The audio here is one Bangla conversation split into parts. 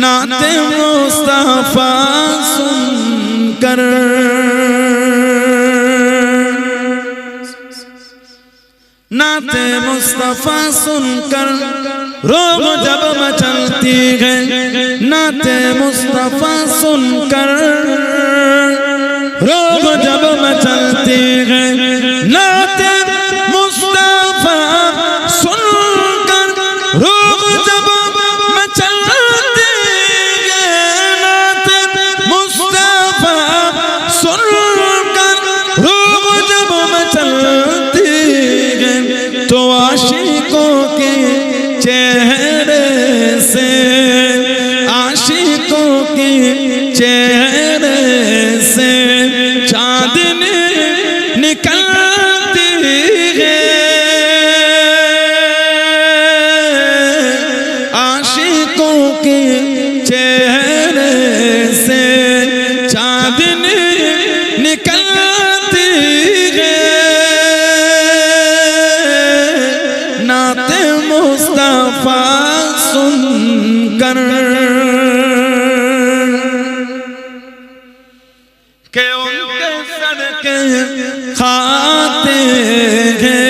नाते मुस्तफा सुनकर नाते मुस्तफा सुनकर रोग जब मचलती है नाते मुस्तफा सुनकर रोग जब मचलती है नाते मुस्तफा सुनकर रोग जब मचलती है नाते मुस्तफा सुनकर रोग जब मचलती है तो आशिकों के चेहरे से आशिकों के चेहरे से चांदनी निकलती है आशिकों के चेहरे से चांदनी निकलती है नाते मुस्तफा सुनकर के उनके सदके खाते हैं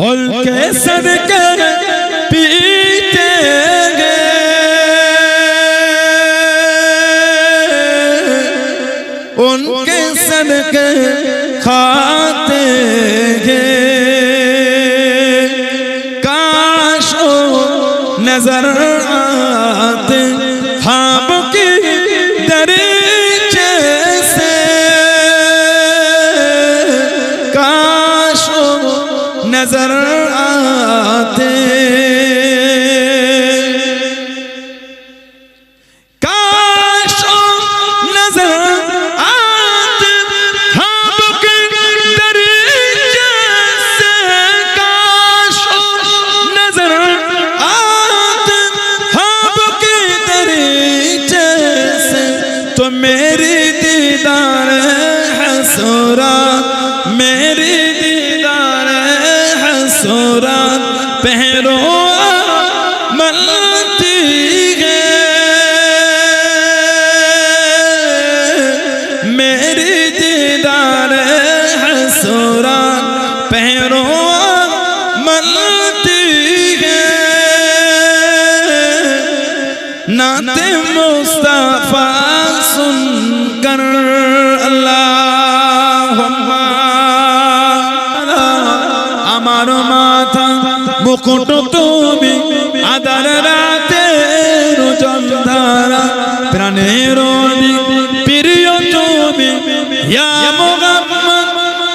उनके सदके पीते हैं उनके सदके खाते हैं काश नजर आते ख्वाब की दरीचे से काश नजर आते काश नजर आते ख्वाब की दरीचे से काश नजर आते ख्वाब की दरीचे से तो मेरी दीदार हसूरात मेरी दीदार हसूरात पहरो मलती है मेरी दीदार हसूरात पहरो मलती है नाते मुस्तफा सुनकर अल्लाहुम्मा আমার মাথা মুকুট তুমি আদার রাতে রোজন্ধারা প্রাণের প্রিয় তুমি ইয়া মুহাম্মদ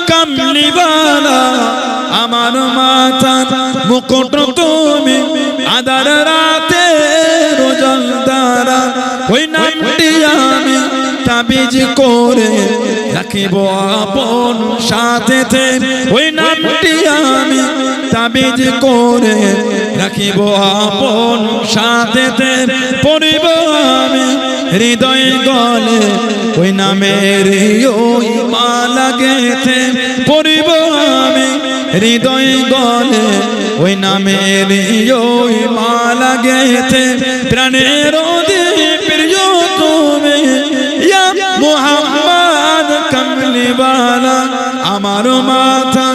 কামলিওয়ালা আমার মাথা মুকুট তুমি আদার রাতে রোজন্ধারা ওই নামটি আমি তাবিজ করে রাখিব আপন সাথেতে ওই নামটি আমি তাবিজ করে রাখিব আপন সাথেতে পড়িব আমি হৃদয় গলে ওই নামের ওই মালা গেথে পড়িব আমি হৃদয় গলে ওই নামের ওই মালা গেথে প্রাণের প্রিয় তুমি ইয়া মুহাম্মদ কামলিওয়ালা আমার মাথা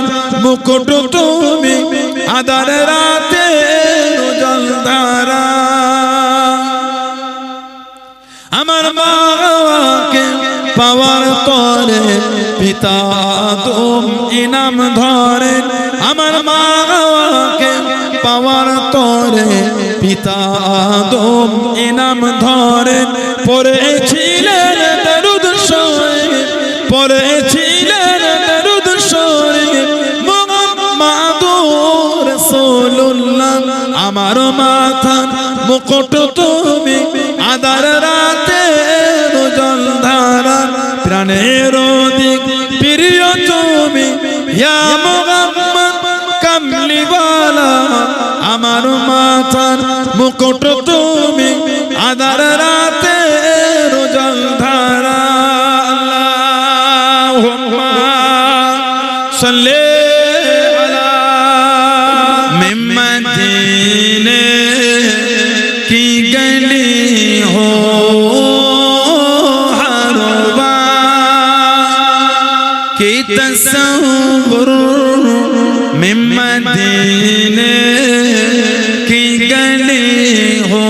মুকুট তুমি আদার রাতে জলধারা আমার মাকে পাওয়ার পরে পিতা তুম ইনাম ধরে আমার মাকে পাওয়ার পরে পিতা তুম ইনাম ধরে পড়েছিলেন দরুদ শরীফ পড়েছিলেন দরুদ শরীফ মুহাম্মাদুর রাসূলুল্লাহ আমার মাথা মুকুট তুমি আদার রাতে জলধারা প্রাণের দিক প্রিয় তুমি ইয়া মুহাম্মদ কামলিওয়ালা আমার মাথার মুকুট তুমি আদার রাতে জলধারা আল্লাহুম্মা সাল্লি আলা মিম্মাদিনে तस्वुर में मदीने की गली हो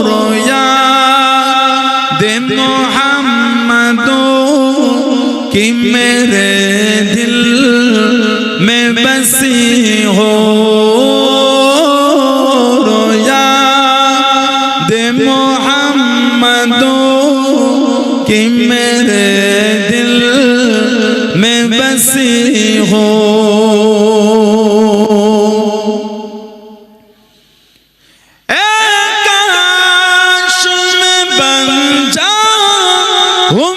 रोया दे मोहम्मदों कि मेरे दिल में बसी हो रोया दे मोहम्मदों कि मेरे दिल में बसी हो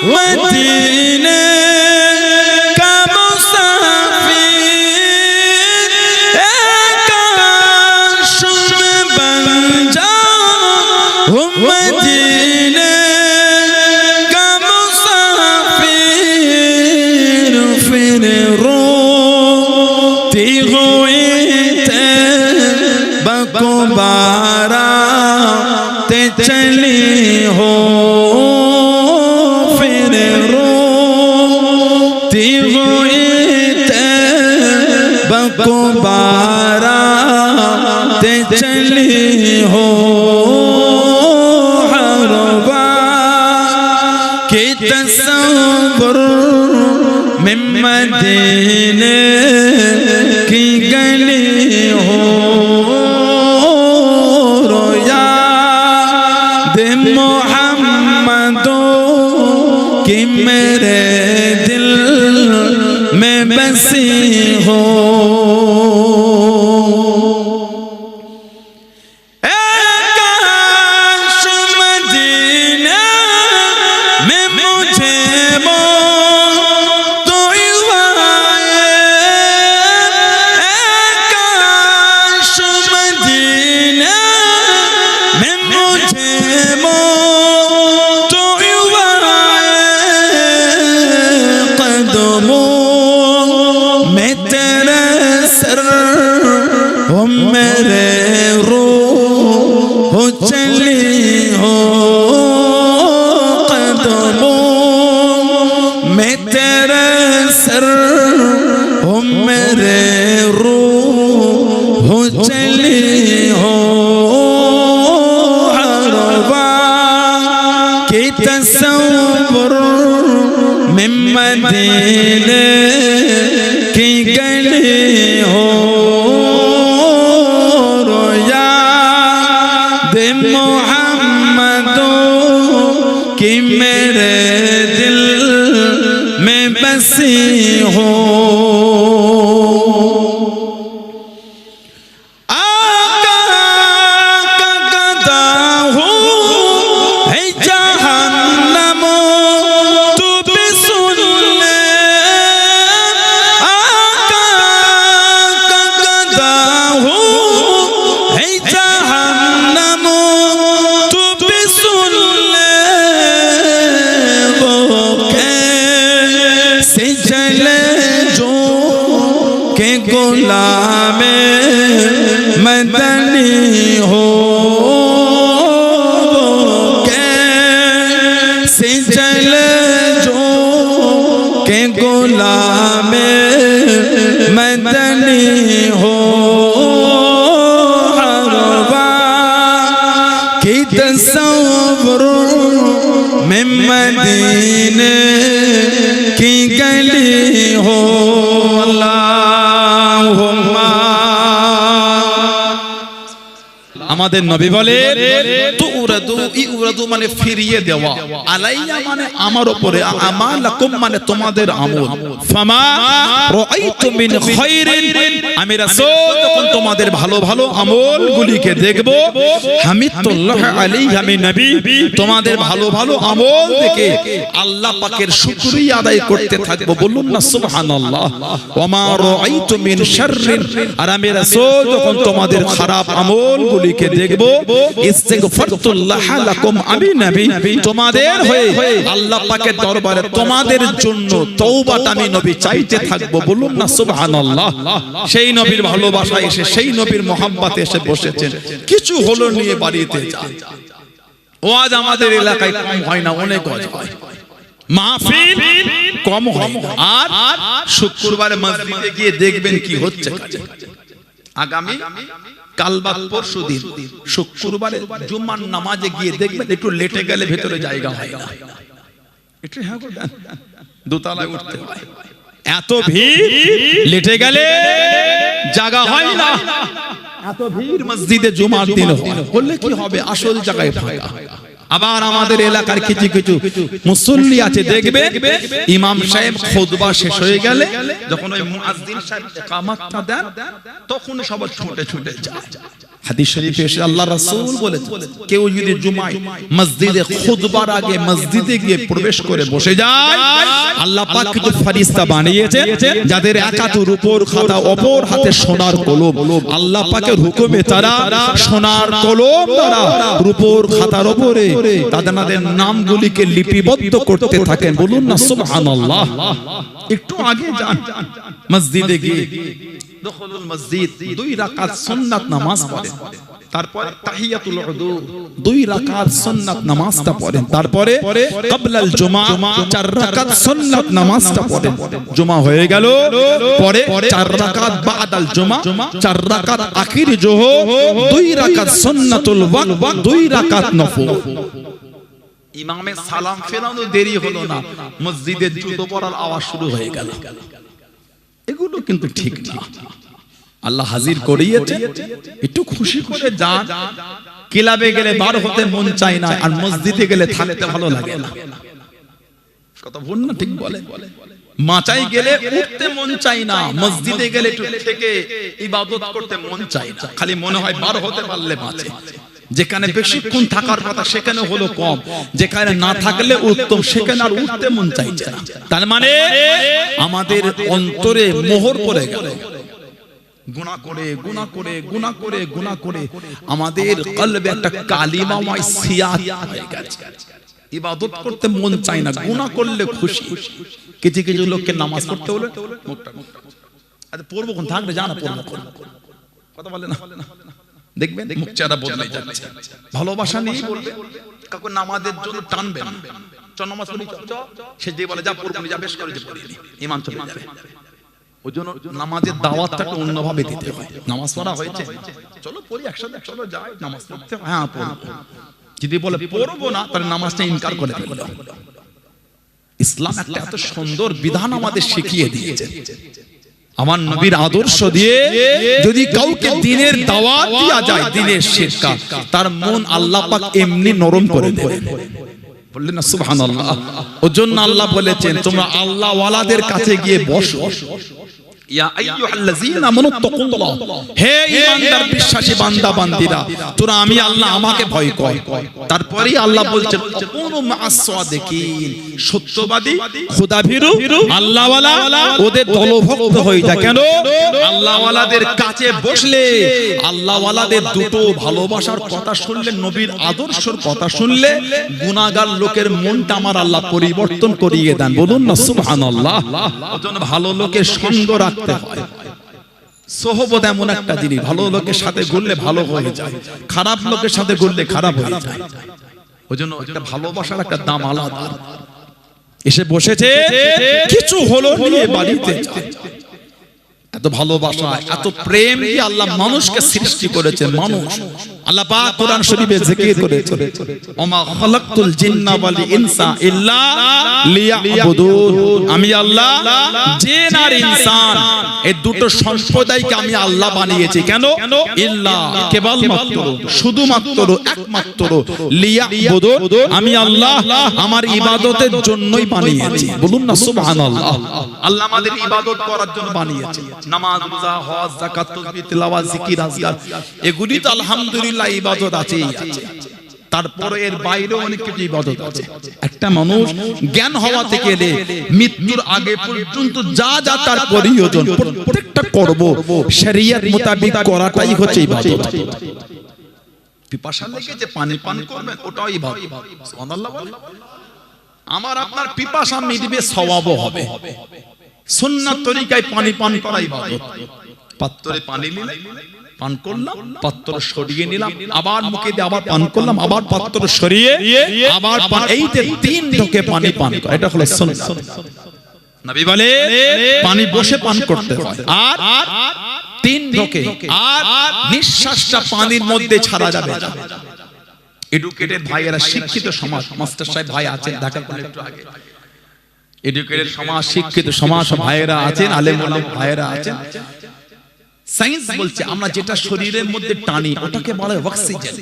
मदीने का मुसाफिर काश में बन जाऊं मदीने का मुसाफिर फिर रोती हुई तैबा को बारातें चली हो को बारातें चली हो हरवा के तस्वुर में मदीने की गली हो रोया दे मोहम्मदों कि मेरे दिल में बसी हो मेरे रूह चली हो कदमों में तेरे सर हो मेरे रूह चली हो हरवा के तस्वुर में मदीने की गली हो मोहम्मदों कि मेरे दिल में बसी हो आका का गदा हूँ है जहन्नम तू भी सुन ले आका का गदा हूँ है जहन्नम के गुलामे मदनी हो कैसे जले जो के गुलामे मदनी हो हरवा की तस्वुर में मदीने की गली हो আমাদের নবী বলেন তুরাদু ইউরাদু মানে ফিরিয়ে দেওয়া আলাইয়া মানে আমার উপরে আমালাকুম মানে তোমাদের আমল ফামা রাআইতু মিন খায়রিন আমি রাসূল যখন তোমাদের ভালো ভালো আমলগুলিকে দেখব হামিদুল্লাহ আলাইহি আমি নবী তোমাদের ভালো ভালো আমল দেখে আল্লাহ পাকের শুকরিয়া আদায় করতে থাকব বলুন না সুবহানাল্লাহ ওয়া মা রাআইতু মিন শাররিন আর আমি রাসূল যখন তোমাদের খারাপ আমলগুলিকে দেখব ইস্তিগফারতুল্লাহ লাকুম আমি নবী তোমাদের হয়ে আল্লাহ পাকের দরবারে তোমাদের জন্য তওবাটা আমি নবী চাইতে থাকব বলুন না সুবহানাল্লাহ সেই নবীর ভালোবাসা এসে সেই নবীর মহব্বতে এসে বসেছেন কিছু হলো নিয়ে বাড়িতে যান ওয়াজ আমাদের এলাকায় কম হয় না অনেক ওয়াজ হয় মাহফিল কম হয়। আর শুক্রবারে মসজিদে গিয়ে দেখবেন কি হচ্ছে। আগামী কাল বা পরশু দিন শুক্রবারে জুমার নামাজে গিয়ে দেখবেন একটু লেটে গেলে ভেতরে জায়গা হয় না, একটু হ্যাঁ দোতলায় উঠতে হয়, এত ভিড়, লেটে গেলে জায়গা হয় না, এত ভিড় মসজিদে জুমার দিন হলে কি হবে, আসল জায়গায় ফাঁকা। আবার আমাদের এলাকার কিছু কিছু মুসল্লি আছে দেখবে ইমাম সাহেব খুতবা শেষ হয়ে গেলে যখন ওই মুয়াজ্জিন সাহেব ইকামতটা দেন তখন সবাই ছুটে ছুটে যায়। হাদিস শরীফে এসে আল্লাহ রাসূল বলেছেন কেউ যদি জুমায় মসজিদে খুতবার আগে মসজিদে গিয়ে প্রবেশ করে বসে যায়, আল্লাহ পাক কিছু ফেরেশতা বানিয়েছে যাদের এক হাতে রূপোর খাতা অপর হাতে সোনার কলম, আল্লাহ পাকের হুকুমে তারা সোনার কলম দ্বারা রূপোর খাতার উপরে তাদের নামগুলিকে লিপিবদ্ধ করতে থাকেন। বলুন না সুবহানাল্লাহ। একটু আগে যান মসজিদে গিয়ে দুখুলুল মসজিদ 2 রাকাত সুন্নাত নামাজ পড়েন, তারপরে তাহিয়াতুল উযু 2 রাকাত সুন্নাত নামাজটা পড়েন, তারপরে ক্বাবলাল জুমা 4 রাকাত সুন্নাত নামাজটা পড়েন। জুমা হয়ে গেল, পরে 4 রাকাত বাদাল জুমা 4 রাকাত আখির জোহর 2 রাকাত সুন্নাতুল ওয়াক্ত 2 রাকাত নফল। ইমামের সালাম ফেরানো দেরি হলো না, মসজিদে জুতো পড়ার আওয়াজ শুরু হয়ে গেল। এগুলো কিন্তু ঠিক না, আল্লাহ হাজির করিয়েছে, একটু খুশি করে যান। ক্লাবে গেলে বার হতে মন চায় না, আর মসজিদে গেলে থাকতে ভালো লাগে না। কথা ভুল না ঠিক বলে? মাচাই গেলে উঠতে মন চায় না, মসজিদে গেলে একটু থেকে ইবাদত করতে মন চায় না, খালি মনে হয় বার হতে পারলে বাঁচে। যেখানে বেশিক্ষণ থাকার কথা সেখানে হলো কম, যেখানে না থাকলে উত্তম সেখানে আর উঠতে মন চাইছে না। তার মানে আমাদের অন্তরে মোহর পড়ে গেল, গুনাহ করে গুনাহ করে গুনাহ করে গুনাহ করে আমাদের কলবে একটা কালিমাময় সিয়াত হয়ে গেছে। ইবাদত করতে মন চায় না, গুনাহ করলে খুশি। কিছু কিছু লোককে নামাজ পড়তে হলে মুখটা আরে পড়বো কোন থাকবে জানা পড়বো কোন, কথা বলে না, দেখবেন মুখ চেহারা বদলে যাচ্ছে। ভালোবাসা নিয়ে বলবে, কাকু নামাজের জন্য টানবে না, চল নামাজ পড়ি চ, সে যে বলে যা পড়বো যা বেশ করে যে পড়িনি, ঈমান চলে যাবে। ওইজন্য নামাজের দাওয়াতটাকে অন্যভাবে দিতে হয়। নামাজ পড়া হয়েছে, চলো পড়ি একসাথে, চলো যাই নামাজ পড়তে, হ্যাঁ পড়বো। যদি বলে পড়বো না তাহলে নামাজটা ইনকার করে ফেললো। ইসলাম একটা এত সুন্দর বিধান আমাদের শিখিয়ে দিয়েছে। আমার নবীর আদর্শ দিয়ে যদি কাউকে দ্বীনের দাওয়াত দেয়া যায়, দ্বীনের শিক্ষা, তার মন আল্লাহ পাক এমনি নরম করে দেবেন। বললেন না সুবহানাল্লাহ। ওজন্য আল্লাহ বলেছেন তোমরা আল্লাহ ওয়ালাদের কাছে গিয়ে বসো। ইয়া আইয়ুহাল্লাযীনা আমানু তাকুল্লাহ, হে ঈমানদার বিশ্বাসী বান্দা বান্দীরা, তোরা আমি আল্লাহ আমাকে ভয় কর। তারপরেই আল্লাহ বলছেন কুনু মা'আস সাদিকিন, সত্যবাদী খোদাভীরু আল্লাহ ওয়ালা ওদের দলভুক্ত হয়ে যায়। কেন? আল্লাহ ওয়ালাদের কাছে বসলে, আল্লাহ ওয়ালাদের দুটো ভালোবাসার কথা শুনলে, নবীর আদর্শের কথা শুনলে গুনাহগার লোকের মনটা আমার আল্লাহ পরিবর্তন করিয়ে দেন। বলুন না সুবহানাল্লাহ। ওজন ভালো লোকের সঙ্গ রাখতে হয়। সোহবত এমন একটা জিনিস, ভালো লোকের সাথে ঘুরলে ভালো হয়ে যায়, খারাপ লোকের সাথে ঘুরলে খারাপ হয়ে যায়। ওজন্য একটা ভালোবাসার একটা দাম আলাদা। এসে বসেছে কিছু হলো নিয়ে বাড়িতে যায়। এত ভালোবাসা এত প্রেম দিয়ে আল্লাহ মানুষকে সৃষ্টি করেছেন। মানুষ আল্লাহ পাক কোরআন শরীফে জিকির করেছেন ওমা খালাকতুল জিন্না ওয়াল ইনসা ইল্লা লিয়াবুদুন, আমি আল্লাহ জিন আর ইনসান এই দুটো সম্প্রদায়কে আমি আল্লাহ বানিয়েছি। কেন? ইল্লা কেবলমাত্র, শুধুমাত্র, একমাত্র, লিয়াবুদুন, আমি আল্লাহ আমার ইবাদতের জন্যই বানিয়েছি। বলুন না সুবহানাল্লাহ। আল্লাহ আমাদের ইবাদত করার জন্য বানিয়েছে। নামাজ, রোজা, হজ, যাকাত, তাসবিহ, তিলাওয়াত, জিকির, আজকার, এগুলি তো আলহামদুলিল্লাহ ইবাদত আছেই আছে। তারপরে এর বাইরে অনেক কিছু ইবাদত আছে। একটা মানুষ জ্ঞান হওয়া থেকে এলে মৃত্যুর আগে পর্যন্ত যা যা তার প্রয়োজন প্রত্যেকটা করব শরীয়ত মোতাবেক করাটাই হচ্ছে ইবাদত। পিপাসা লেগেছে পানি পান করবেন, ওটাও ইবাদত। সুবহানাল্লাহ। আমার আপনার পিপাসা মিটবে, সওয়াবও হবে। সুন্নাত তরিকায় পানি পান করা ইবাদত। পাত্রে পানি নিলাম, পান করলাম, পাত্র সরিয়ে নিলাম, আবার মুখে দিয়ে আবার পান করলাম, আবার পাত্র সরিয়ে আবার পান, এই যে 3 ঢোকে পানি পান করা, এটা হলো সুন্নাত। নবী বলে পানি বসে পান করতে হয়, আর 3 ঢোকে, আর নিঃশ্বাসটা পানির মধ্যে ছাড়া যাবে না। এডুকেটেড ভাইয়েরা, শিক্ষিত সমাজ, মাস্টার সাহেব ভাই আছেন ঢাকা একটু আগে, এডুকেটেড সমাজ, শিক্ষিত সমাজ ভাইয়েরা আছেন, আলেম ওলামা ভাইয়েরা আছেন। সায়েন্স বলছে আমরা যেটা শরীরের মধ্যে টানি ওটাকে বলে অক্সিজেন,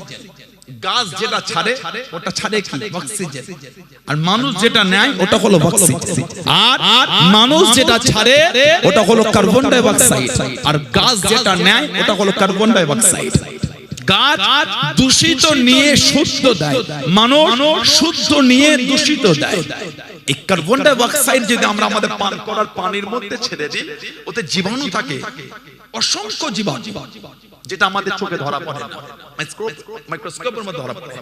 গাছ যেটা ছাড়ে ওটা ছাড়ে কি অক্সিজেন, আর মানুষ যেটা নেয় ওটা হলো অক্সিজেন, আর মানুষ যেটা ছাড়ে ওটা হলো কার্বন ডাই অক্সাইড, আর গাছ যেটা নেয় ওটা হলো কার্বন ডাই অক্সাইড। গাছ দূষিত নিয়ে শুদ্ধ দেয়, মানুষ শুদ্ধ নিয়ে দূষিত দেয়। এই কার্বন ডাই অক্সাইড যদি আমরা আমাদের পান করার পানির মধ্যে ছেড়ে দিই, ওতে জীবাণু থাকে, অসংখ্য জীবাণু, যেটা আমাদের চোখে ধরা পড়ে না, মাইক্রোস্কোপের মধ্যে ধরা পড়ে।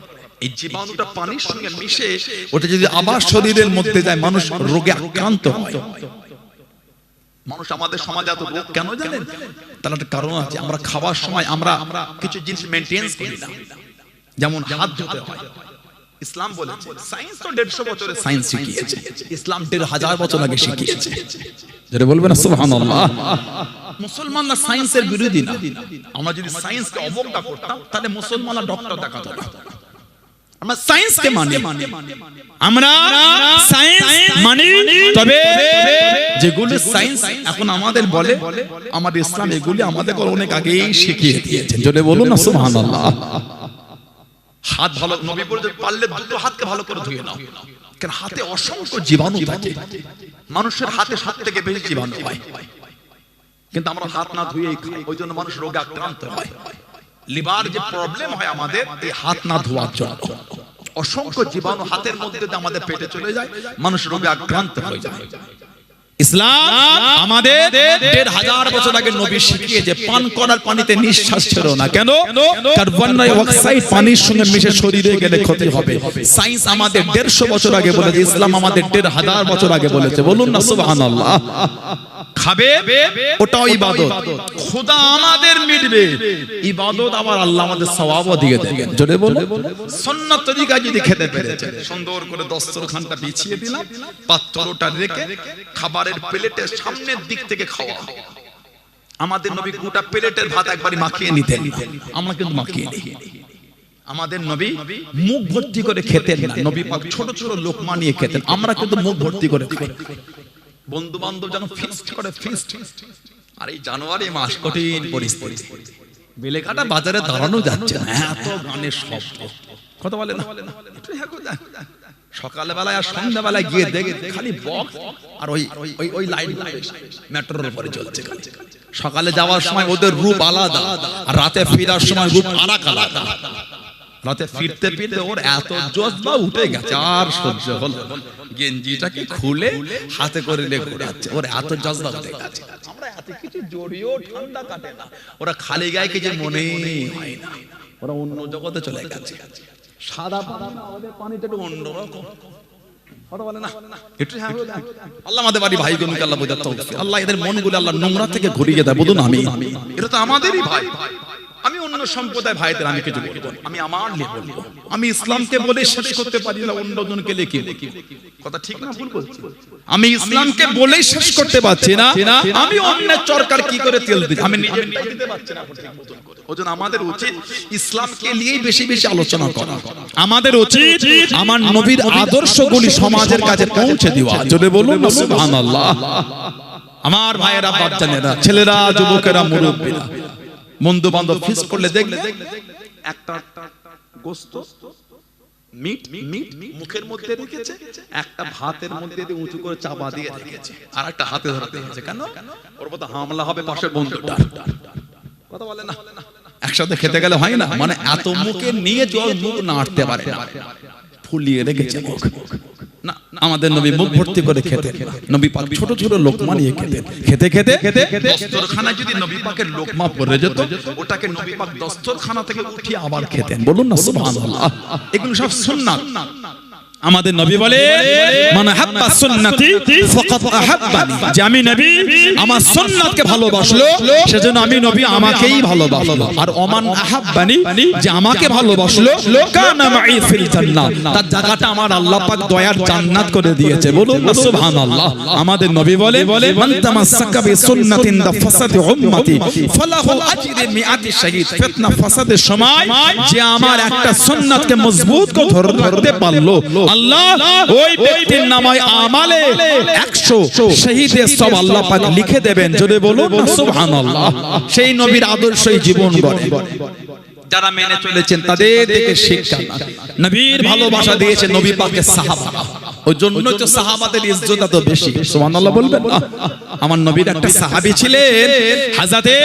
এই জীবাণুটা পানির সঙ্গে মিশে ওটা যদি আবার শরীরের মধ্যে যায়, মানুষ রোগে আক্রান্ত হয়। মানুষ আমাদের সমাজে এত রোগ কেন জানেন? তার একটা কারণ আছে, আমরা খাওয়ার সময় আমরা কিছু জিনিস মেইনটেইন করি না, যেমন হাত ধুতে হয়। ইসলাম বলেছে, সায়েন্স তো 150 বছরে সায়েন্স শিখিয়েছে, ইসলাম 1500 বছর আগে শিখিয়েছে। যারা বলবেন না সুবহানাল্লাহ। মুসলমানরা সায়েন্সের বিরোধী না, আমরা যদি সায়েন্সকে অবজ্ঞা করতাম তাহলে মুসলমানরা ডক্টর দেখাতো না। আমরা সায়েন্সকে মানি, আমরা সায়েন্স মানি, তবে যেগুলো সায়েন্স এখন আমাদের বলে আমাদের ইসলাম এগুলি আমাদের অনেক আগেই শিখিয়ে দিয়েছেন। জোরে বলুন না সুবহানাল্লাহ। হাত ভালো, নবী বলেছেন পারলে দুটো হাতকে ভালো করে ধুয়ে নাও, কারণ হাতে অসংখ্য জীবাণু থাকে, মানুষের হাতে 7 থেকে বেশি জীবাণু হয়, কিন্তু আমরা হাত না ধুয়ে খাই, ওই জন্য মানুষ রোগে আক্রান্ত হয়। লিভার যে প্রবলেম হয় আমাদের এই হাত না ধোয়ার জন্য, অসংখ্য জীবাণু হাতের মধ্যে দিয়ে আমাদের পেটে চলে যায়, মানুষ রোগে আক্রান্ত হয়ে যায়। ইসলাম আমাদের 1500 বছর আগে নবী শিখিয়েছে পান করার পানিতে নিঃশ্বাস ছেড়ো না। কেন? কার্বন ডাই অক্সাইড পানির সঙ্গে মিশে শরীরে গেলে ক্ষতি হবে। সায়েন্স আমাদের 150 বছর আগে বলেছে, ইসলাম আমাদের 1500 বছর আগে বলেছে। বলুন না সুবহানাল্লাহ। খাবে ওটাও ইবাদত, খোদা আমাদের মিটবে, ইবাদত আবার আল্লাহ আমাদের সওয়াবও দিয়ে দেবেন। জোরে বলুন। সুন্নাত তরিকা যদি খেতে পেরেছেন, সুন্দর করে দস্তরখানটা বিছিয়ে দিলাম, পাত্রটা রেখে খাবারের প্লেটের সামনের দিক থেকে খাওয়া। আমাদের নবী গোটা প্লেটের ভাত একবারই মাখিয়ে নিতেন, আমরা কিন্তু মাখিয়ে নিই। আমাদের নবী মুখ ভর্তি করে খেতেন না, নবী পাক ছোট ছোট লোকমা নিয়ে খেতেন, আমরা কিন্তু মুখ ভর্তি করে খাই। বন্ধু বান্ধব যেন ফিস্ট করে, ফিস্ট। আর এই জানুয়ারি মাস কঠিন পরিস্থিতি, বেলেকাটা বাজারে দাঁড়ানো যাচ্ছে না, এত গানের শব্দ, কথা বলে না। সকালে বেলায় আর সন্ধ্যা বেলায় গিয়ে দেখে খালি বক্স আর ওই লাইট মেট্রোর উপরে চলছে। সকালে যাওয়ার সময় ওদের রূপ আলাদা, আর রাতে ফেরার সময় রূপ আলাদা। রাতে ফিরতে ফিরতে ওর এত জজবা উঠে গেছে, আর সহ্য হলো, গেঞ্জিটাকে খুলে হাতে করে লেগে যাচ্ছে, ওর এত জজবা উঠে গেছে। আমরা এত কিছু জড়িয়েও ঠান্ডা কাটে না, ওরা খালি গায়ে কিছু মনেই হয় না, ওরা অন্য জগতে চলে গেছে। সাদা পানি না, ওদের পানিটা একটু অন্যরকম, কথা বলে না একটু। আল্লাহ আমাদের বাড়ি ভাইগুলোকে আল্লাহ বোঝাতে হবে, আল্লাহ এদের মনগুলো আল্লাহ নোংরা থেকে ঘুরিয়ে দেয়। বলুন আমি, এটা তো আমাদেরই ভাই। আমি অন্য সম্প্রদায় ভাইদের আমি কিছু বলবো, আমি আমার নিয়ে বলবো। আমি ইসলামকে বলে শেষ করতে পারি না, অন্যজনকে লিখে, কথা ঠিক না ভুল বলছি? আমি ইসলামকে বলেই শেষ করতে পারছি না, আমি অন্যের চরকার কি করে তেল দিই, আমি নিজে দিতে পারছি না ঠিক মতন করে। ওজন আমাদের উচিত ইসলামকে নিয়েই বেশি বেশি আলোচনা করা, আমাদের উচিত আমার নবীর আদর্শগুলি সমাজের কাছে পৌঁছে দেওয়া। জোরে বলুন সুবহানাল্লাহ। আমার ভাইয়েরা, বাচ্চারা, ছেলেরা, যুবকেরা, মুরব্বীরা, বন্ধু বান্ধব ফিস্ট করলে দেখলে একটা গোস্ত মিট মুখের মধ্যে রেখেছে, একটা ভাতের মধ্যে দিয়ে উঁচু করে চাপা দিয়ে রেখেছে, আর একটা হাতে ধরতে গেছে। কেন? ওর মতো হামলা হবে পাশের বন্ধুটা, কথা বলে না। একসাথে খেতে গেলে হয় না, মানে এত মুখে নিয়ে জল মুখ নাড়তে পারে না, ফুলিয়ে রেখেছে মুখ। না, আমাদের নবী মুখ ভর্তি করে খেতেন, নবী পাক ছোট ছোট লোকমা নিয়ে খেতেন। খেতে খেতে দস্তরখানা যদি নবী পাকের লোকমা পড়ে যেত, ওটাকে নবী পাক দস্তরখানা থেকে উঠিয়ে আবার খেতেন। বলুন না সুবহানাল্লাহ। এগুলো সব সুন্নাত। আমাদের নবী বলে মান হাব্বা সুন্নতি ফাকাদ আহাব্বানি, যে আমি নবী আমার সুন্নাতকে ভালোবাসলো সেজন্য আমি নবী আমাকেই ভালোবাসলো। আর ওমান আহাব্বানি, যে আমাকে ভালোবাসলো কানা মাই ফিল জান্নাহ, তার জায়গাটা আমার আল্লাহ পাক দয়ার জান্নাত করে দিয়েছে। বলুন না সুবহানাল্লাহ। আমাদের নবী বলে মান তামাসসাকা বিসুন্নাতিন দা ফাসাদি উম্মতি ফালাহু আজরু মিআতি শাহীদ, ফিতনা ফাসাদের সময় যে আমার একটা সুন্নাতকে মজবুত করে ধরতে পারলো, আল্লাহ ওই ব্যক্তির নামায় আমালে 100 শহীদের সব আল্লাহ পাক লিখে দেবেন। যদি বলুন না সুবহানাল্লাহ। সেই নবীর আদর্শই জীবন গড়ে যারা মেনে চলেছেন তাদের থেকে শিক্ষা। নবীর ভালোবাসা দিয়েছে নবী পাকের সাহাবারা, ওই জন্যই তো সাহাবাদের ইজ্জত এত বেশি। সুবহানাল্লাহ বলবেন না? আমার নবীর একটা সাহাবী ছিলেন হযরতে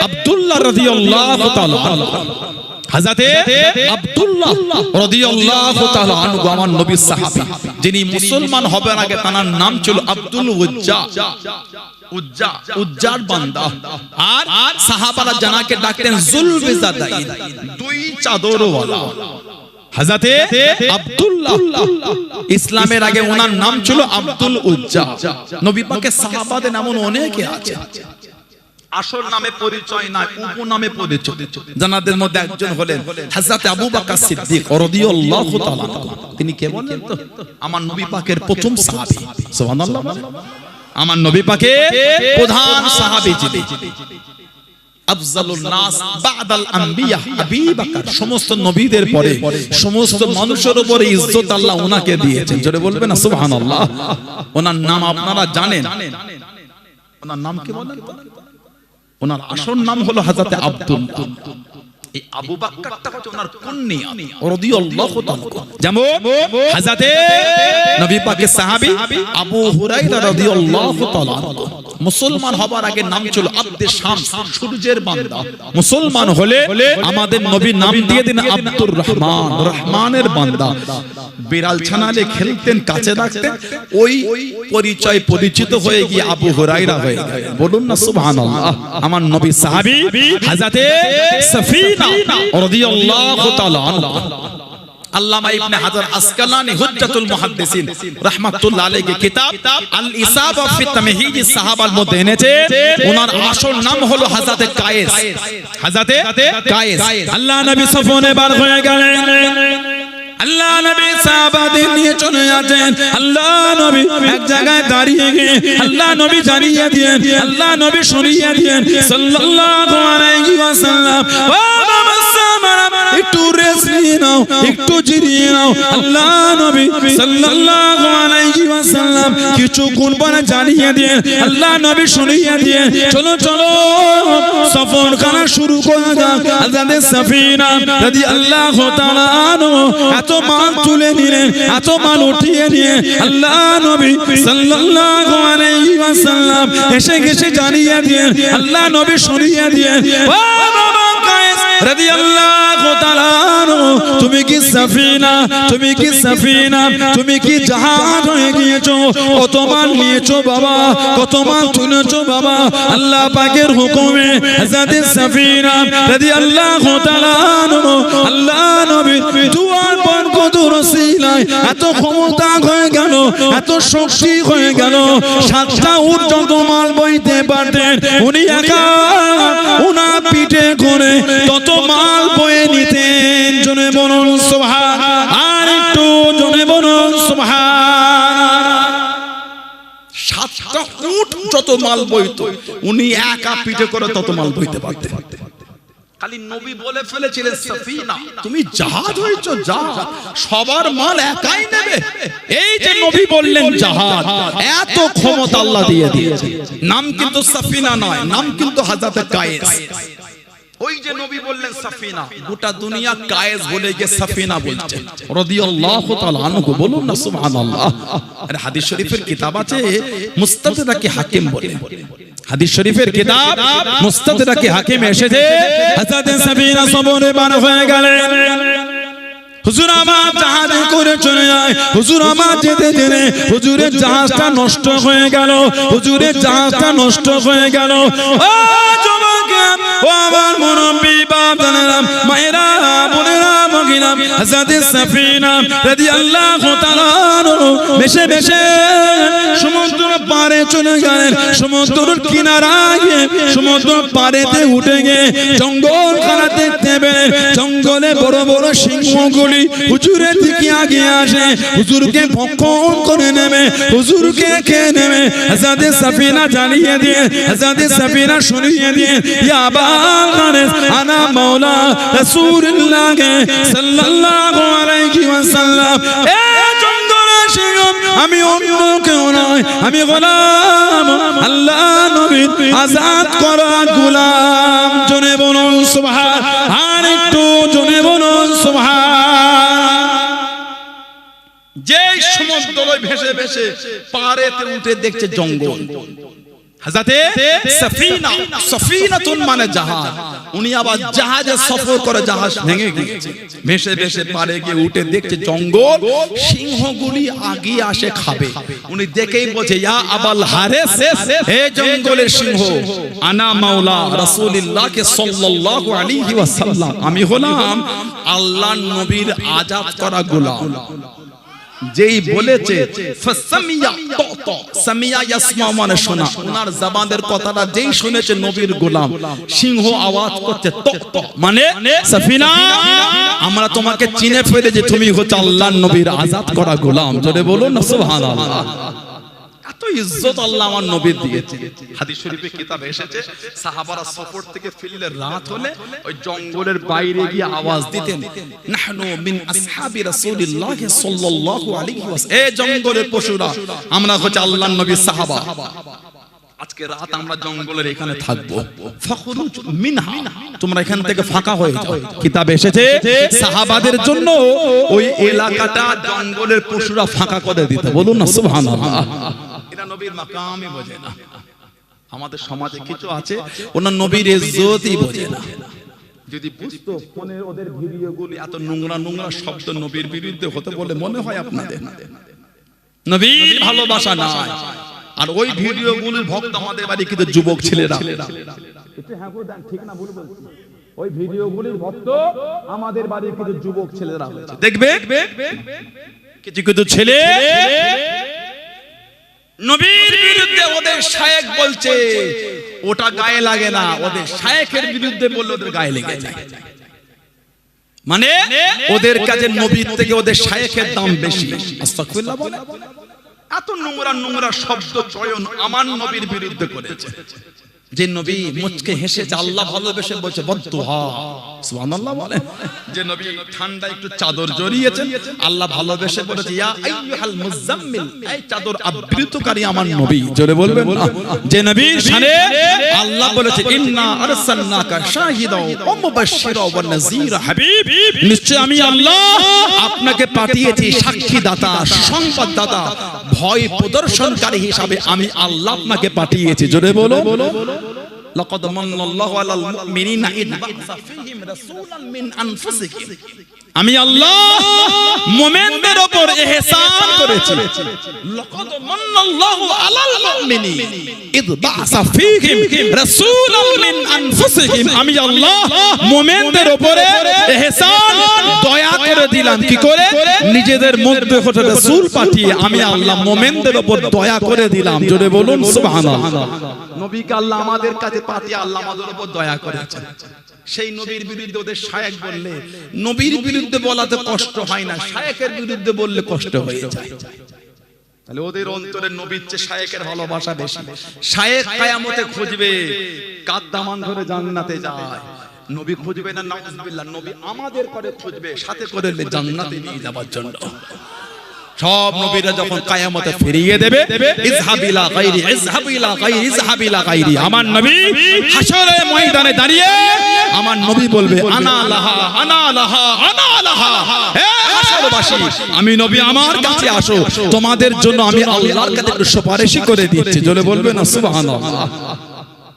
আব্দুল্লাহ রাদিয়াল্লাহু তাআলা, হযরতে আব্দুল্লাহ রাদিয়াল্লাহু তাআলা আনহু আমার নবীর সাহাবী, যিনি মুসলমান হবার আগে তার নাম ছিল আব্দুল উজ্জা, উজ্জার বান্দা। আর সাহাবারা জানাকে ডাকতেন জুলবিজাদাইন, দুই চাদরওয়ালা। হযরতে আব্দুল্লাহ ইসলামের আগে ওনার নাম ছিল আব্দুল উজ্জা। নবী পাকের সাহাবাদের এমন অনেকে আছে আসল নামে পরিচয় নাই, উপনামে পরিচয়। জানাদের মধ্যে একজন হলেন হযরত আবু বকর সিদ্দিক রাদিয়াল্লাহু তাআলা। তিনি কে বলেন তো? আমার নবী পাকের প্রথম সাহাবী। সুবহানাল্লাহ। আমার নবী পাকের প্রধান সাহাবী যিনি, আফজালুন নাস বাদাল আম্বিয়া আবু বকর, সমস্ত নবীদের পরে সমস্ত মানুষের উপরে ইজ্জত আল্লাহ ওনাকে দিয়েছেন। জোরে বলবেন না সুবহানাল্লাহ। ওনার নাম আপনারা জানেন? ওনার নাম কি বলেন? ওনার আসল নাম হলো হযরত আব্দুল্লাহ। এই আবু বকরটা হচ্ছে ওনার কুনিয়া রাদিয়াল্লাহু তাআলা। যেমন হযরত নবী পাকের সাহাবী আবু হুরায়রা রাদিয়াল্লাহু তাআলা মুসলমান হবার আগে নাম ছিল আব্দে শামস, সূর্যের বান্দা। মুসলমান হলে আমাদের নবী নাম দিয়ে দিন আব্দুর রহমান, রহমানের বান্দা। বিড়াল ছানালে খেলতেন, কাছে রাখতেন, ওই পরিচয় পরিচিত হয়ে গিয়ে আবু হুরায়রা হয়ে গেলেন। বলুন না সুবহানাল্লাহ। আমার নবী সাহাবী হযরতে সাফিনা রাদিয়াল্লাহু তাআলা আনহা। আল্লামা ইবনে হাজার আসকালানি হুজ্জাতুল মুহাদ্দিসিন রাহমাতুল্লাহ আলাইহি কিতাব আল ইসাবা ফি তামহিজ সাহাবার মধ্যে এনেছে। ওনার আসল নাম হলো হযরতে কায়েস, হযরতে কায়েস। আল্লাহ নবী সফরে বার হয়ে গেলেন, আল্লাহ নবী সাহাবাদের নিয়ে চলে যাচ্ছেন। আল্লাহ নবী এক জায়গায় দাঁড়িয়ে গিয়ে আল্লাহ নবী জানিয়ে দিয়েন, আল্লাহ নবী শুনিয়ে দিয়েন সাল্লাল্লাহু আলাইহি ওয়াসাল্লাম, ও একটু রেস্ট নিয়ে নাও, একটু জিরিয়ে নাও। আল্লাহ নবী সাল্লাল্লাহু আলাইহি ওয়াসাল্লাম কিছু গুণ পরে জানিয়ে দিয়ে আল্লাহ নবী শুনিয়ে দিয়ে চলো চলো সফর করা শুরু করা যাক। হযরত সাফিনা রাদিয়াল্লাহু তাআলা আনহু এত মাল তুলে নিলেন, এত মাল উঠিয়ে নিয়ে আল্লাহ নবী সাল্লাল্লাহু আলাইহি ওয়াসাল্লাম এসে গেছে জানিয়ে দিয়ে আল্লাহ নবী শুনিয়ে দিয়ে, ও বাবা কায়েস রাদিয়াল্লাহু তাআলা আনহু, তুমি কি সাফিনা, তুমি কি সাফিনা, তুমি কি জাহাজ হয়ে গিয়েছো? কত মাল নিয়েছো বাবা, কত মাল তুলেছো বাবা? আল্লাহ পাকের হুকুমে হযরত সাফিনা রাদিয়াল্লাহু তাআলা আনহু আল্লাহ নবী দুয়ার পর কত রসিলায় এত ক্ষমতা হয়ে গেল, এত শক্তি হয়ে গেল, 7টা উট যত মাল বইতে পারতেন উনি একা উনার পিঠে করে তত মাল বয়ে নিতেন। জনে বলুন সুবহান, আর একটু জনে বলুন সুবহান। 7টা উট যত মাল বইতো উনি একা পিঠে করে তত মাল বইতে পারতেন। খালি নবী বলে ফেলেছিলেন সাফিনা তুমি জাহাজ হয়েছো, জাহাজ সবার মাল একাই নেবে। এই যে নবী বললেন জাহাজ, এত ক্ষমতা আল্লাহ দিয়ে দিয়েছে। নাম কিন্তু সাফিনা নয়, নাম কিন্তু হযরত কায়েস। ওই যে নবী বললেন সাফিনা, গোটা দুনিয়া কায়েস বলে গিয়ে সাফিনা বলছে রাদিয়াল্লাহু তাআলা আনহু। বলুন না সুবহানাল্লাহ। আরে হাদিস শরীফের কিতাব আছে মুস্তাদরাক হাকিম বলে, হাদিস শরীফের কিতাব মুস্তাদরাক হাকিম এসেছে হযরত সাফিনা সফরে বার হয়ে গেলেন। হুজুর আমার জাহাজে করে চলে যায়, হুজুর আমার যেতে যেতে হুজুরের জাহাজটা নষ্ট হয়ে গেল, হুজুরের জাহাজটা নষ্ট হয়ে গেল। ও যুবক, ও আমার মুরব্বি বাপ জানেরা, মায়েরা বোনেরা, কিনা হযরত সাফিনা রাদিয়াল্লাহু তাআলা বেশে বেশে সমুদ্র পারে চলে গেলেন সমুদ্রের কিনারায় সমুদ্র পারেতে উঠে গিয়ে জঙ্গল খানা দেখতে পেলেন জঙ্গলে বড় বড় সিংহগুলি হুজুরের দিকে আগে আসে হুজুরকে ভক্ষণ করে নেবে হুজুরকে খেয়ে নেবে হযরত সাফিনা জানিয়ে দিয়ে হযরত সাফিনা শুনিয়ে দিয়ে ইয়া আবাল হারিস আনা মাওলা রাসূলুল্লাহ সাল্লাল্লাহু আলাইহি ওয়াসাল্লাম এ জঙ্গলের সিংহ আমি অন্য কেউ নয় আমি গোলাম আল্লাহ নবীর আযাদ করা গোলাম জোরে বলুন সুবহান আর একটু জোরে বলুন সুবহান যে সমুদ্র ভেসে ভেসে পারেতে উঠে দেখছে জঙ্গল হযরতে সাফিনা সাফিনাতুন মানে জাহাজ উনি আবার জাহাজে সফর করে জাহাজ ভেঙে গিয়েছে ভেসে ভেসে পারে গিয়ে উঠে দেখছে জঙ্গল সিংহগুলি আগে আসে খাবে উনি দেখেই বলছে ইয়া আবাল হারিস হে জঙ্গলের সিংহ আনা মাওলা রাসূলুল্লাহ সাল্লাল্লাহু আলাইহি ওয়াসাল্লাম আমি হলাম আল্লাহর নবীর আযাদ করা গোলাম যেই বলেছে ফাসামিয়া তাতা সামিয়া ইয়াসমা মানে শোনা ওনার জবানের কথাটা যেই শুনেছে নবীর গোলাম সিংহ আওয়াজ করছে তাতা মানে সাফিনা আমরা তোমাকে চিনে ফেলেছি তুমি হচ্ছে আল্লাহর নবীর আযাদ করা গোলাম জোরে বলুন না সুবহানাল্লাহ এত ইজ্জত আল্লাহ আমার নবীর দিয়েছে হাদিস শরীফে কিতাবে এসেছে সাহাবারা সফর থেকে ফিরলে রাত হলে ওই জঙ্গলের বাইরে গিয়ে আওয়াজ দিতেন নাহনু মিন আসহাবি রাসূলিল্লাহ সাল্লাল্লাহু আলাইহি ওয়াসাল্লাম এই জঙ্গলের পশুরা আমরা হচ্ছে আল্লাহর নবীর সাহাবা আজকে রাত আমরা জঙ্গলের এখানে থাকবো ফখরুজ মিনহা তোমরা এখান থেকে ফাঁকা হয়ে যাও কিতাবে এসেছে সাহাবাদের জন্য ওই এলাকাটা জঙ্গলের পশুরা ফাঁকা করে দিত বলুন না সুবহানাল্লাহ এরা নবীর মাকামই বোঝে না আমাদের সমাজে কিছু আছে ওনার নবীর ইজ্জতই বোঝে না যদি বুঝতো ফোনে ওদের ভিডিওগুলি এত নোংরা নোংরা শব্দ নবীর বিরুদ্ধে হতে বলে মনে হয় আপনাদের নবীর ভালোবাসা নাই আর ওই ভিডিওগুলোর ভক্ত আমাদের বাড়ি কিন্তু যুবক ছেলেরা এটা হ্যাঁ গো দেন ঠিক না ভুল বলছি ওই ভিডিওগুলোর ভক্ত আমাদের বাড়ির কিছু যুবক ছেলেরা হয়েছে দেখবে কিছু কিছু ছেলে নবীর বিরুদ্ধে ওদের শায়েখ বলছে ওটা গায়ে লাগে না ওদের শায়েখের বিরুদ্ধে বললে ওদের গায়ে লেগে যায় মানে ওদের কাছে নবীর থেকে ওদের শায়েখের দাম বেশি আস্তাগফিরুল্লাহ বলে এত নোংরা নোংরা শব্দ চয়ন আমার নবীর বিরুদ্ধে করেছে যে নবী মুচকে হেসেছে আল্লাহ ভালোবেসে বলছে বদদুহা সুবহানাল্লাহ বলে যে নবী ঠান্ডা একটু চাদর জড়িয়েছেন আল্লাহ ভালোবেসে বলেছে ইয়া আইয়ুহাল মুজাম্মিল এই চাদর আবৃতকারী আমার নবী জোরে বলবেন না যে নবীর শানে আল্লাহ বলেছে ইন্না আরসালনাকা শাহিদা ওয়া মুবাশশিরা ওয়া নাযীরা হাবিব নিশ্চয় আমি আল্লাহ আপনাকে পাঠিয়েছি সাক্ষীদাতা সংবাদদাতা ভয় প্রদর্শনকারী হিসাবে আমি আল্লাহ আপনাকে পাঠিয়েছি জোরে বলো লাকাদ মান্নাল্লাহু আলাল মুমিনিনা ইদ বা'সা ফীহিম রাসূলান মিন আনফুসিহিম আমি আল্লাহ মুমিনদের উপর ইহসান করেছি লাকাদ মান্নাল্লাহু আলাল মুমিনিনা ইদ বা'সা ফীহিম রাসূলান মিন আনফুসিহিম আমি আল্লাহ মুমিনদের উপরে ইহসান দয়া করে দিলাম কি করে নিজেদের মধ্যে হতে রাসূল পাঠিয়ে আমি আল্লাহ মুমিনদের উপর দয়া করে দিলাম জোরে বলুন সুবহানাল্লাহ নবীকে আল্লাহ আমাদের কাছে পাঠিয়ে আল্লাহ আমাদের উপর দয়া করেছেন সেই নবীর বিরুদ্ধে ওদের শায়েখ বললে নবীর বিরুদ্ধে বলাতে কষ্ট হয় না শায়েখের বিরুদ্ধে বললে কষ্ট হয়ে যায় তাহলে ওদের অন্তরে নবীর চেয়ে শায়েখের ভালোবাসা বেশি শায়েখ কিয়ামতে খুঁজবে কাদ দামান ধরে জান্নাতে যায় নবী খুঁজবে না নাউজুবিল্লাহ নবী আমাদের করে খুঁজবে সাথে করে জান্নাতে নিয়ে যাওয়ার জন্য সব নবীরা যখন কিয়ামতে ফিরিয়ে দেবে ইযহাবিলা গায়রি ইযহাবিলা গায়রি ইযহাবিলা গায়রি আমার নবী হাশরের ময়দানে দাঁড়িয়ে আমার নবী বলবে আনা লাহা আনা লাহা আনা লাহা হে হাশরবাসী আমি নবী আমার কাছে আসো তোমাদের জন্য আমি আল্লাহর কাছে একটু সুপারিশ করে দিচ্ছি জোরে বলবে না সুবহানাল্লাহ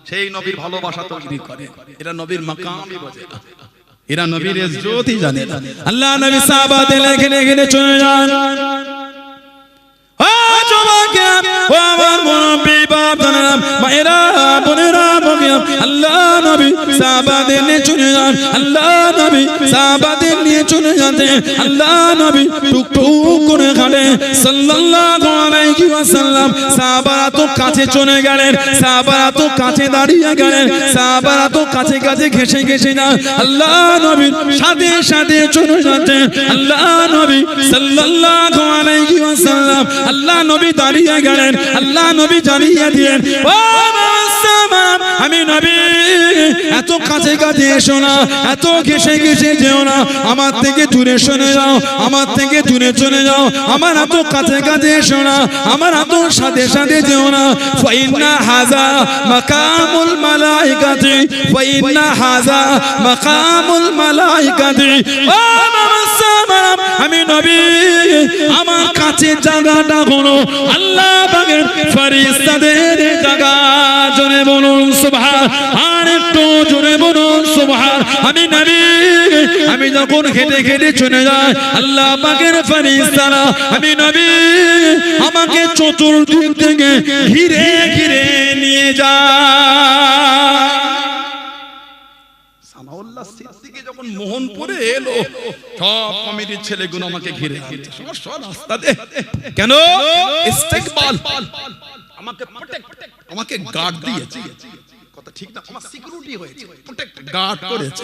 সেই নবীর ভালোবাসা তৈরি করে এরা নবীর মাকামই বোঝে না এরা নবীর ইজ্জতই জানে না আল্লাহ নবী সাহাবাদের লেখেন এখানে চলে যান ও জমাকে ও আমার মুরব্বি বাপ জানেন মায়েরা বোনেরা আল্লাহ নবী সাহাবাদের নিয়ে চলে যান, আল্লাহ নবী সাহাবাদের নিয়ে চলে যাতে আল্লাহ নবী টুকটুক করে কাঁদে সাল্লাল্লাহু আলাইহি ওয়াসাল্লাম। সাহাবারা তো কাছে চলে গেলেন, সাহাবারা তো কাছে দাঁড়িয়ে গেলেন, সাহাবারা তো কাছে কাছে ঘেঁষে ঘেঁষে না আল্লাহ নবীর সাথে সাথে চলে যাচ্ছে আল্লাহ নবী সাল্লাল্লাহু আলাইহি ওয়াসাল্লাম। আল্লাহ নবী দাঁড়িয়ে গেলেন, আল্লাহ নবী জানিয়ে দিলেন ও আমি নবী এত কাছে কাছে এসো না, এত ঘেঁষে ঘেঁষে যেও না, আমার থেকে দূরে সরে যাও, আমার থেকে দূরে চলে যাও, আমার এত কাছে কাছে এসো না, আমার এত সাথে সাথে যেও না। ফাইন্না হাযা মাকামুল মালাইকাতি, ফাইন্না হাযা মাকামুল মালাইকাতি। ও আমি নবী আমার কাছে জায়গাটা হলো আল্লাহ পাকের ফেরেশতাদের জায়গা। জোরে বলুন সুবহান, আর একটু জোরে বলুন সুবহান। আমি নবী আমি যখন হেঁটে হেঁটে চলে যাই আল্লাহ পাকের ফেরেশতারা আমি নবী আমাকে চতুর্দিক থেকে ঘিরে ঘিরে নিয়ে যায়। সানাউল্লাহ সিদ্দিকী যখন মোহনপুরে এলো সব কমিটির ছেলেগুলো আমাকে ঘিরে রাস্তা দে কেন ইস্তেকবাল আমাকে আমাকে গার্ড দিয়েছে, কথা ঠিক না, আমার সিকিউরিটি হয়েছে, প্রোটেক্ট গার্ড করেছে।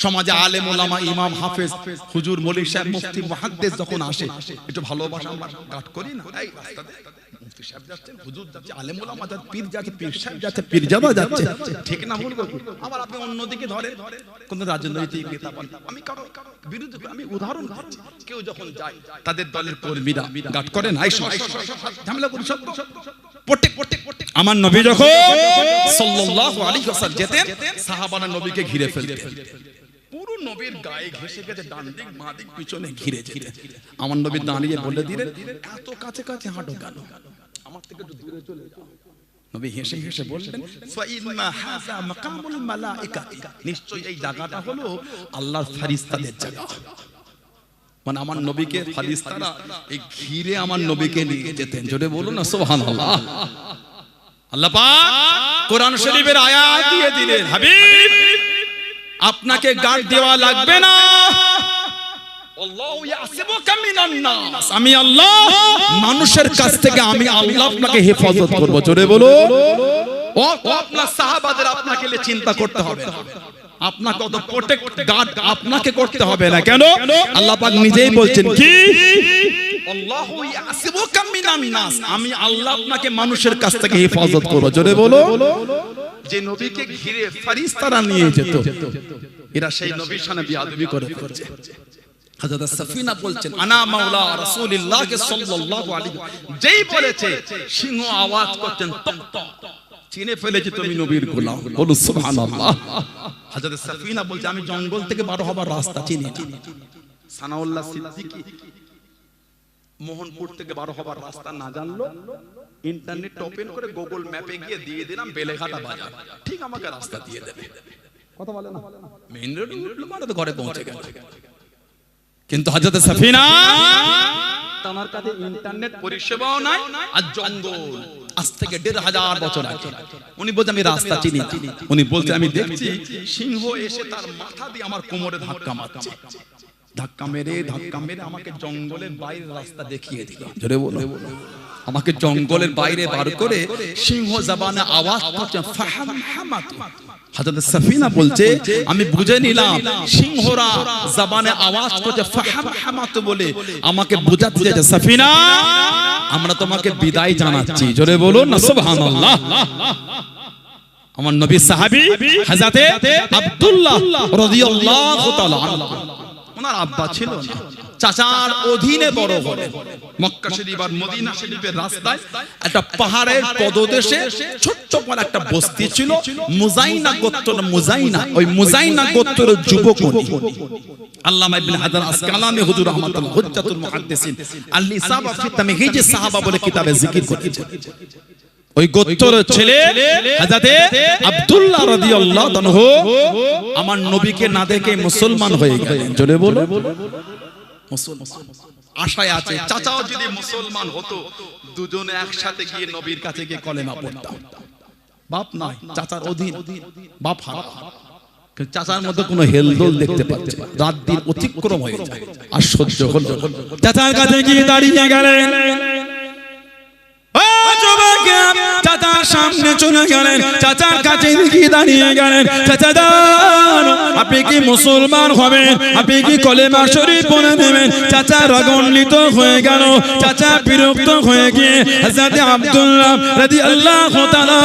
সমাজে আলেম ওলামা ইমাম হাফেজ হুজুর মৌলভী সাহেব মুফতি মুহাদ্দিস যখন আসে একটু ভালোবাসা আমরা গার্ড করি না। এই রাস্তা দে মুফতি সাহেব যাচ্ছেন, হুজুর যাচ্ছে, আলেম ওলামা যাচ্ছে, পীর যাচ্ছে, পীর সাহেব যাচ্ছে, পীরজাদা যাচ্ছে, ঠিক না ভুল? আবার আপনি অন্যদিকে ধরেন কোন রাজনৈতিক নেতা, আমি কারো বিরুদ্ধে আমি উদাহরণ দিচ্ছি, কেউ যখন যায় তাদের দলের কর্মীরা গার্ড করেন, আই ঝামেলা করি সব আমার নবী যখন সাল্লাল্লাহু আলাইহি ওয়াসাল্লাম যেতেন সাহাবারা নবীকে ঘিরে ফেলতেন, পুরো নবীর গায়ে ঘেঁষে গেছে, ডান দিক বাঁ দিক পিছনে ঘিরে যেতেন। আমার নবী দাঁড়িয়ে বলে দিলেন এত কাছে কাছে হাঁটো কেন, আমার থেকে একটু দূরে চলে যাও। নবী হেসে হেসে বললেন ফাইন্না হাযা মাকামুল মালাইকাতি, নিশ্চয়ই এই জায়গাটা হলো আল্লাহর ফেরেশতাদের জায়গা। মানে আমার নবীকে ফেরেশতারা এই ঘিরে আমার নবীকে নিয়ে যেতেন। জোরে বলুন না সুবহানাল্লাহ। আল্লাহ পাক কোরআন শরীফের আয়াত দিয়ে দিলেন হাবিব আপনাকে গার্ড দেওয়া লাগবে না, আল্লাহু ইয়াসিবুকা মিনান নাস, আমি আল্লাহ মানুষের কাছ থেকে আমি আল্লাহ আপনাকে হেফাজত করব। জোরে বলুন ও আপনার সাহাবাদের আপনাকে নিয়ে চিন্তা করতে হবে না, আপনাকে অত প্রোটেক্ট গার্ড আপনাকে করতে হবে না। কেন? আল্লাহ পাক নিজেই বলছেন কি আল্লাহু ইয়াসিবুকা মিনান নাস, আমি আল্লাহ আপনাকে মানুষের কাছ থেকে হেফাজত করব। জোরে বলো। যে নবীকে ঘিরে ফেরেশতারা নিয়ে যেত এরা সেই নবীর সামনে বেয়াদবি করে ফেলছে। হযরত সাফিনা বলছেন আনা মাওলা রাসূলুল্লাহ সাল্লাল্লাহু আলাইহি, যেই বলেছে সিংহ আওয়াজ করতেন টক টক, চিনে ফেলেছে তুমি নবীর গোলাম। বলো সুবহানাল্লাহ। হযরত সাফিনা বলছে আমি জঙ্গল থেকে বার হবার রাস্তা চিনি। সানাউল্লাহ সিদ্দিকী মোহনপুর থেকে বার হবার রাস্তা না জানলো, ইন্টারনেট ওপেন করে গুগল ম্যাপে গিয়ে দিয়ে দিলাম বেলেঘাটা বাজার, ঠিক আমাকে রাস্তা দিয়ে দেবে। কথা বলে না, মেইন রোড মানে তো ঘরে পৌঁছে গেল। কিন্তু হযরত সাফিনা তার কাছে ইন্টারনেট পরিষেবাও নাই আর জঙ্গল, আজ থেকে ১৫০০ বছর আগে। উনি বলছে আমি রাস্তা চিনি। উনি বলছে আমি দেখছি সিংহ এসে তার মাথা দিয়ে আমার কোমরে ধাক্কা মারছে, ধাক্কা মেরে আমাকে জঙ্গলের বাইরে রাস্তা দেখিয়ে দিল। জোরে বলো। আমাকে জঙ্গলের বাইরে বার করে সিংহ জবানে আওয়াজ করছে ফাহামাতু। হযরত সাফিনা বলছে আমি বুঝে নিলাম সিংহরা জবানে আওয়াজ করছে ফাহামাতু বলে আমাকে বুঝাতে চাইছে সাফিনা আমরা তোমাকে বিদায় জানাচ্ছি। জোরে বলুন না সুবহানাল্লাহ। আমার নবী সাহাবী হযরত আব্দুল্লাহ রাদিয়াল্লাহু তাআলা আনহু, ওনার আব্বা ছিল না, চাচার অধীনে বড় হলেন। মক্কা শরীফ আর মদিনা শরীফের রাস্তায় একটা পাহাড়ের পদদেশে ছোট্ট পর একটা বস্তি ছিল, মুজাইনা গোত্র। ওই মুজাইনা গোত্রের যুবকনী আল্লামা ইবনে হাজার আসকালানী হুজুর রাহমাতুল্লাহ হুজ্জাতুল মুহাদ্দিসিন আল-ইসাবা ফি তামহিজ সাহাবা বলে কিতাবে জিকির করেছেন। ওই গোত্রের ছেলে হযরত আব্দুল্লাহ রাদিয়াল্লাহু আনহু আমার নবীকে না দেখে মুসলমান হয়ে গেলেন। জোরে বলো। আশায় আছে চাচাও যদি মুসলমান হতো দুজনে একসাথে গিয়ে নবীর কাছে গিয়ে কলেমা পড়তাম। বাপ নাই, চাচার অধীন, বাপ হারা। চাচার মধ্যে কোনো হেলদোল দেখতে পাচ্ছে, রাত দিন অতিক্রম হয়ে যায়, আর সহ্য হলো। চাচার কাছে গিয়ে দাঁড়িয়ে গেলেন, চাচার সামনে চলে গেলেন, চাচার কাছে গিয়ে দাঁড়িয়ে গেলেন, চাচা যান, আপনি কি মুসলমান হবেন? আপনি কি কলেমা শরীফ পড়ে নেবেন? চাচা রাগান্বিত হয়ে গেল, চাচা বিরক্ত হয়ে গিয়ে হযরত আব্দুল্লাহ রাদিয়াল্লাহু তাআলা